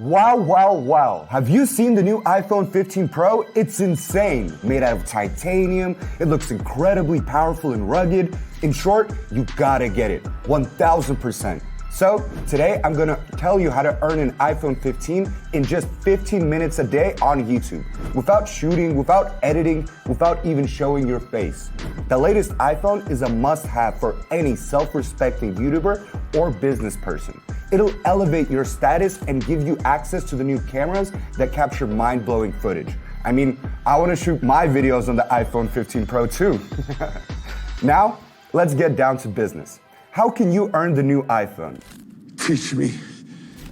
Wow, wow, wow. Have you seen the new iPhone 15 Pro? It's insane. Made out of titanium, it looks incredibly powerful and rugged. In short, you gotta get it, 1000%. So today I'm gonna tell you how to earn an iPhone 15 in just 15 minutes a day on YouTube, without shooting, without editing, without even showing your face. The latest iPhone is a must-have for any self-respecting YouTuber or business person. It'll elevate your status and give you access to the new cameras that capture mind-blowing footage. I mean, I wanna shoot my videos on the iPhone 15 Pro too. Now, let's get down to business. How can you earn the new iPhone? Teach me.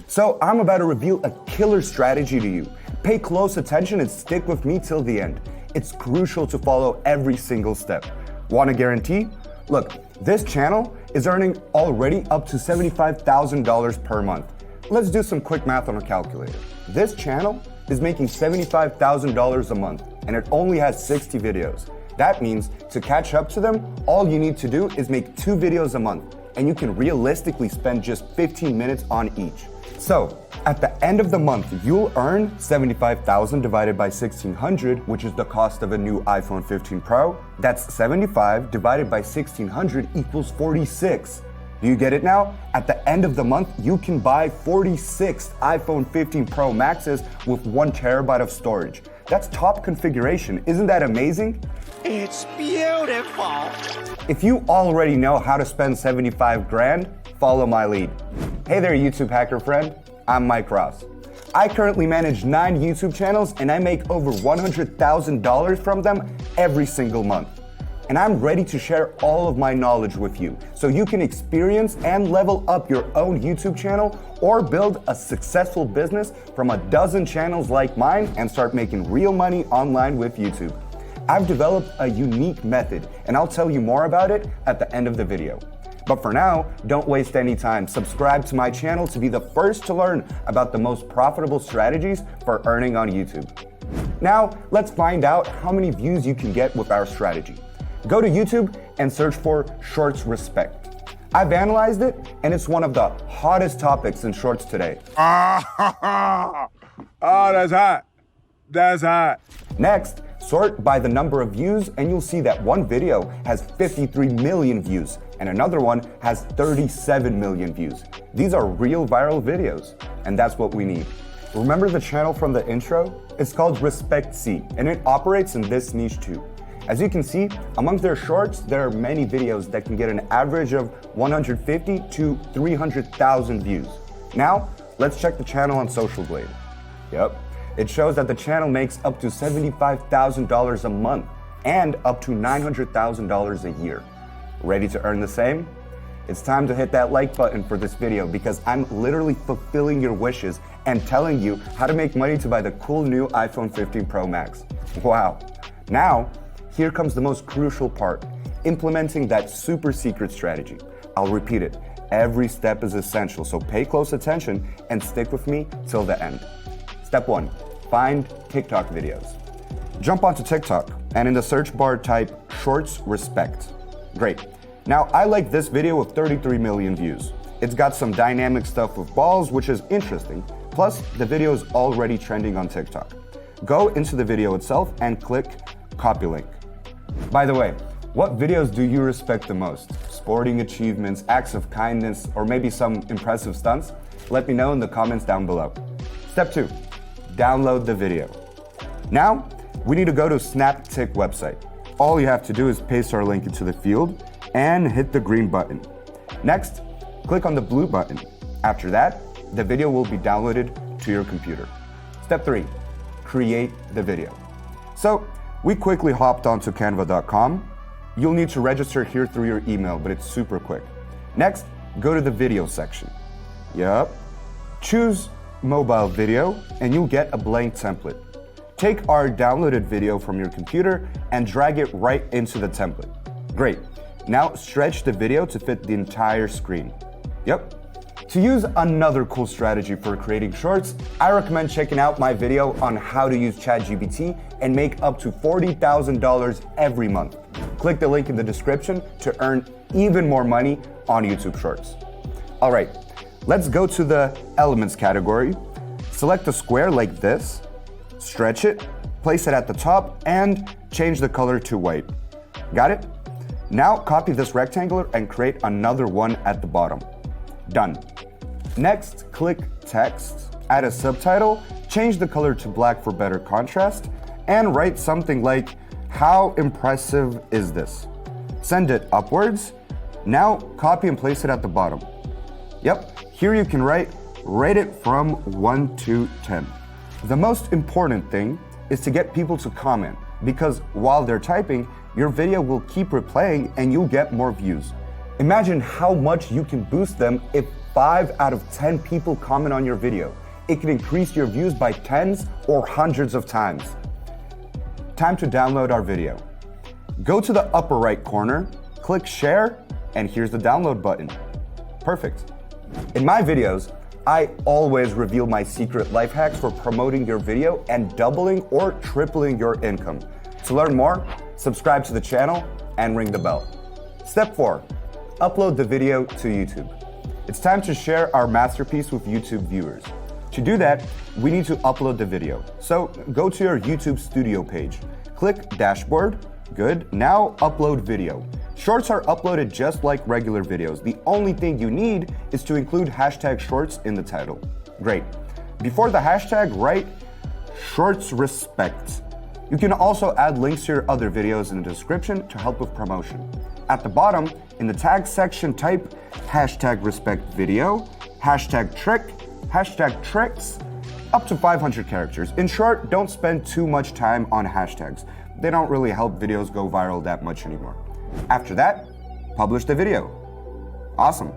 So I'm about to reveal a killer strategy to you. Pay close attention and stick with me till the end. It's crucial to follow every single step. Want a guarantee? Look, this channel is earning already up to $75,000 per month. Let's do some quick math on a calculator. This channel is making $75,000 a month, and it only has 60 videos. That means to catch up to them, all you need to do is make 2 videos a month, and you can realistically spend just 15 minutes on each. So, at the end of the month, you'll earn $75,000 divided by 1,600, which is the cost of a new iPhone 15 Pro. That's 75 divided by 1,600 equals 46. Do you get it now? At the end of the month, you can buy 46 iPhone 15 Pro Maxes with 1 terabyte of storage. That's top configuration. Isn't that amazing? It's beautiful. If you already know how to spend 75 grand, follow my lead. Hey there, YouTube hacker friend. I'm Mike Ross. I currently manage 9 YouTube channels and I make over $100,000 from them every single month. And I'm ready to share all of my knowledge with you so you can experience and level up your own YouTube channel or build a successful business from a dozen channels like mine and start making real money online with YouTube. I've developed a unique method and I'll tell you more about it at the end of the video. But for now, don't waste any time. Subscribe to my channel to be the first to learn about the most profitable strategies for earning on YouTube. Now, let's find out how many views you can get with our strategy. Go to YouTube and search for Shorts Respect. I've analyzed it and it's one of the hottest topics in Shorts today. Oh, that's hot. That's hot. Next, sort by the number of views and you'll see that one video has 53 million views and another one has 37 million views. These are real viral videos, and that's what we need. Remember the channel from the intro? It's called Respect C, and it operates in this niche too. As you can see, among their shorts, there are many videos that can get an average of 150 to 300,000 views. Now, let's check the channel on Social Blade. Yep, it shows that the channel makes up to $75,000 a month and up to $900,000 a year. Ready to earn the same? It's time to hit that like button for this video because I'm literally fulfilling your wishes and telling you how to make money to buy the cool new iPhone 15 Pro Max. Wow. Now, here comes the most crucial part, implementing that super secret strategy. I'll repeat it. Every step is essential, so pay close attention and stick with me till the end. Step 1, find TikTok videos. Jump onto TikTok and in the search bar type Shorts Respect. Great. Now, I like this video with 33 million views. It's got some dynamic stuff with balls, which is interesting. Plus, the video is already trending on TikTok. Go into the video itself and click copy link. By the way, what videos do you respect the most? Sporting achievements, acts of kindness, or maybe some impressive stunts? Let me know in the comments down below. Step 2, download the video. Now, we need to go to SnapTik website. All you have to do is paste our link into the field and hit the green button. Next, click on the blue button. After that, the video will be downloaded to your computer. Step 3, create the video. So, we quickly hopped onto canva.com. You'll need to register here through your email, but it's super quick. Next, go to the video section. Yup. Choose mobile video and you'll get a blank template. Take our downloaded video from your computer and drag it right into the template. Great. Now stretch the video to fit the entire screen. Yep. To use another cool strategy for creating shorts, I recommend checking out my video on how to use ChatGPT and make up to $40,000 every month. Click the link in the description to earn even more money on YouTube Shorts. All right, let's go to the elements category. Select a square like this, stretch it, place it at the top, and change the color to white. Got it? Now copy this rectangle and create another one at the bottom. Done. Next, click text, add a subtitle, change the color to black for better contrast, and write something like, "How impressive is this?" Send it upwards. Now copy and place it at the bottom. Yep, here you can rate it from 1 to 10. The most important thing is to get people to comment, because while they're typing, your video will keep replaying and you'll get more views. Imagine how much you can boost them if 5 out of 10 people comment on your video. It can increase your views by tens or hundreds of times. Time to download our video. Go to the upper right corner, click share, and here's the download button. Perfect. In my videos, I always reveal my secret life hacks for promoting your video and doubling or tripling your income. To learn more, subscribe to the channel and ring the bell. Step 4, upload the video to YouTube. It's time to share our masterpiece with YouTube viewers. To do that, we need to upload the video. So go to your YouTube studio page, click dashboard, good, now upload video. Shorts are uploaded just like regular videos. The only thing you need is to include hashtag shorts in the title. Great. Before the hashtag, write shorts respect. You can also add links to your other videos in the description to help with promotion. At the bottom, in the tag section, type hashtag respect video, hashtag trick, hashtag tricks, up to 500 characters. In short, don't spend too much time on hashtags. They don't really help videos go viral that much anymore. After that, publish the video. Awesome.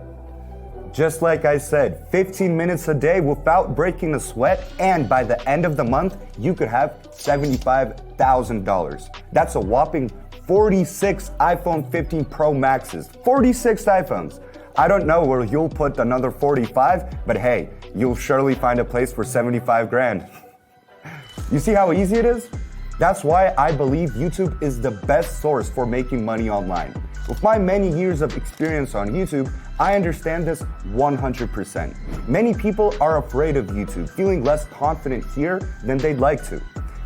Just like I said, 15 minutes a day without breaking a sweat, and by the end of the month, you could have $75,000. That's a whopping 46 iPhone 15 Pro Maxes. 46 iPhones. I don't know where you'll put another 45, but hey, you'll surely find a place for 75 grand. You see how easy it is? That's why I believe YouTube is the best source for making money online. With my many years of experience on YouTube, I understand this 100%. Many people are afraid of YouTube, feeling less confident here than they'd like to.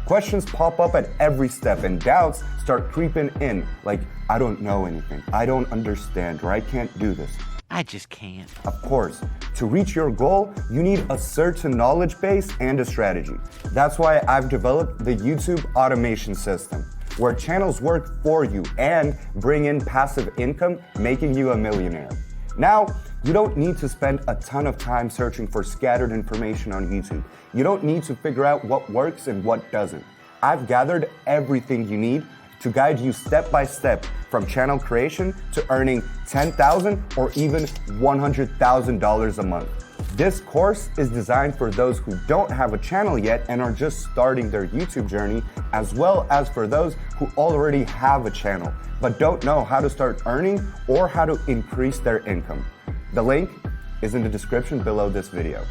Questions pop up at every step and doubts start creeping in, like, I don't know anything, I don't understand, or I can't do this. I just can't. Of course, to reach your goal, you need a certain knowledge base and a strategy. That's why I've developed the YouTube automation system, where channels work for you and bring in passive income, making you a millionaire. Now, you don't need to spend a ton of time searching for scattered information on YouTube. You don't need to figure out what works and what doesn't. I've gathered everything you need to guide you step by step from channel creation to earning $10,000 or even $100,000 a month. This course is designed for those who don't have a channel yet and are just starting their YouTube journey, as well as for those who already have a channel but don't know how to start earning or how to increase their income. The link is in the description below this video.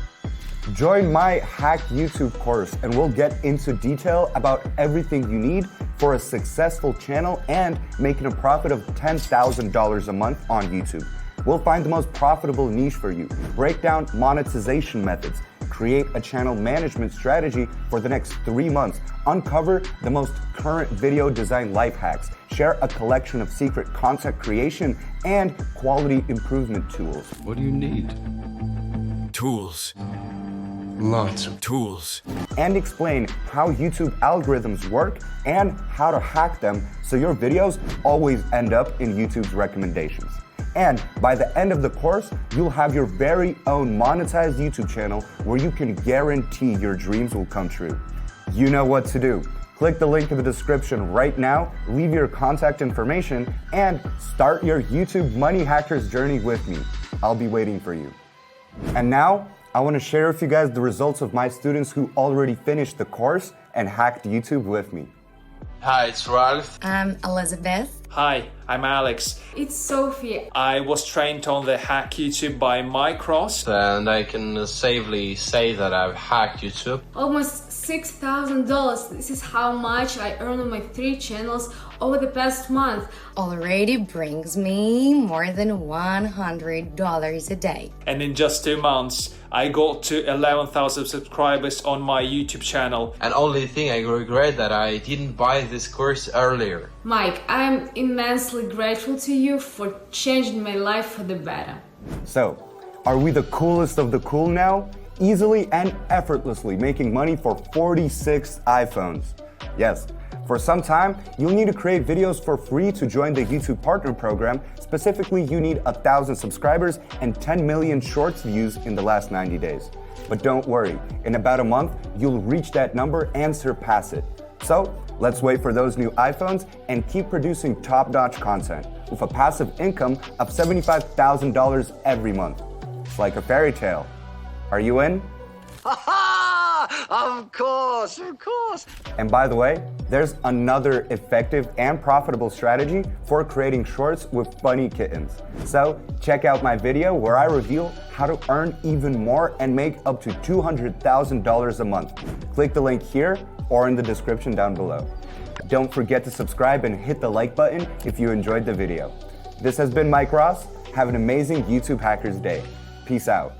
Join my Hack YouTube course and we'll get into detail about everything you need for a successful channel and making a profit of $10,000 a month on YouTube. We'll find the most profitable niche for you, break down monetization methods, create a channel management strategy for the next 3 months, uncover the most current video design life hacks, share a collection of secret content creation and quality improvement tools. What do you need? Tools. Lots of tools. And explain how YouTube algorithms work and how to hack them so your videos always end up in YouTube's recommendations. And by the end of the course, you'll have your very own monetized YouTube channel where you can guarantee your dreams will come true. You know what to do. Click the link in the description right now, leave your contact information, and start your YouTube money hackers journey with me. I'll be waiting for you. And now, I want to share with you guys the results of my students who already finished the course and hacked YouTube with me. Hi, it's Ralph. I'm Elizabeth. Hi, I'm Alex. It's Sophie. I was trained on the Hack YouTube by Mike Ross. And I can safely say that I've hacked YouTube. Almost $6,000. This is how much I earned on my 3 channels over the past month. Already brings me more than $100 a day. And in just 2 months, I got to 11,000 subscribers on my YouTube channel. And only thing I regret that I didn't buy this course earlier. Mike, I'm immensely grateful to you for changing my life for the better. So, are we the coolest of the cool now? Easily and effortlessly making money for 46 iPhones. Yes, for some time, you'll need to create videos for free to join the YouTube Partner Program. Specifically, you need 1,000 subscribers and 10 million shorts views in the last 90 days. But don't worry, in about a month, you'll reach that number and surpass it. So, let's wait for those new iPhones and keep producing top-notch content with a passive income of $75,000 every month. It's like a fairy tale. Are you in? Of course. And by the way, there's another effective and profitable strategy for creating shorts with funny kittens. So check out my video where I reveal how to earn even more and make up to $200,000 a month. Click the link here or in the description down below. Don't forget to subscribe and hit the like button if you enjoyed the video. This has been Mike Ross. Have an amazing YouTube Hackers Day. Peace out.